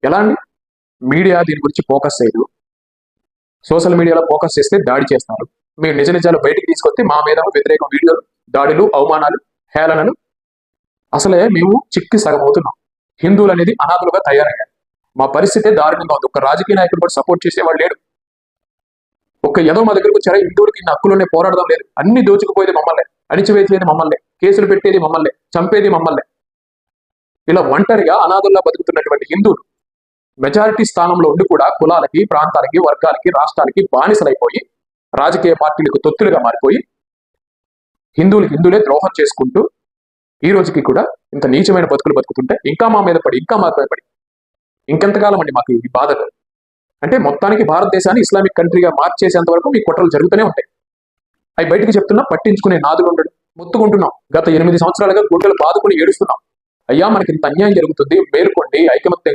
ఎలా అండి? మీడియా దీని గురించి ఫోకస్ చేయదు. సోషల్ మీడియాలో ఫోకస్ చేస్తే దాడి చేస్తారు. మీరు నిజ నిజాలు బయటికి తీసుకొస్తే మా మీద వ్యతిరేక వీడియోలు, దాడులు, అవమానాలు, హేళనలు. అసలే మేము చిక్కి సగం అవుతున్నాం. హిందువులు అనేది అనాథలుగా తయారయ్యారు. మా పరిస్థితే దారుణంగా ఉంది. ఒక రాజకీయ నాయకుడు కూడా సపోర్ట్ చేసేవాడు లేడు. ఒక ఏదో మా దగ్గరకు వచ్చారా, హిందువులకి ఇన్ని హక్కులునే పోరాడడం లేదు. అన్ని దోచుకుపోయేది మమ్మల్ని, అణిచివేసేది మమ్మల్ని, కేసులు పెట్టేది మమ్మల్ని, చంపేది మమ్మల్ని. ఇలా ఒంటరిగా అనాథుల్లా బతుకుతున్నటువంటి హిందువులు మెజారిటీ స్థానంలో ఉండి కూడా కులాలకి, ప్రాంతాలకి, వర్గాలకి, రాష్ట్రాలకి బానిసలైపోయి రాజకీయ పార్టీలకు తొత్తులుగా మారిపోయి హిందువులే ద్రోహం చేసుకుంటూ ఈ రోజుకి కూడా ఇంత నీచమైన బతుకులు బతుకుతుంటే ఇంకా మా మీద పడి ఇంకెంతకాలం అండి మాకు ఈ బాధలు? అంటే మొత్తానికి భారతదేశాన్ని ఇస్లామిక్ కంట్రీగా మార్చేసేంత వరకు మీ కుట్రలు జరుగుతూనే ఉంటాయి. అవి బయటికి చెప్తున్నా పట్టించుకునే నాదులు ఉండడు. మొత్తుకుంటున్నాం. గత 8 సంవత్సరాలుగా గుండెలు బాదుకుని ఏడుస్తున్నాం. అయ్యా మనకి ఇంత అన్యాయం జరుగుతుంది, మేలుకోండి, ఐకమత్య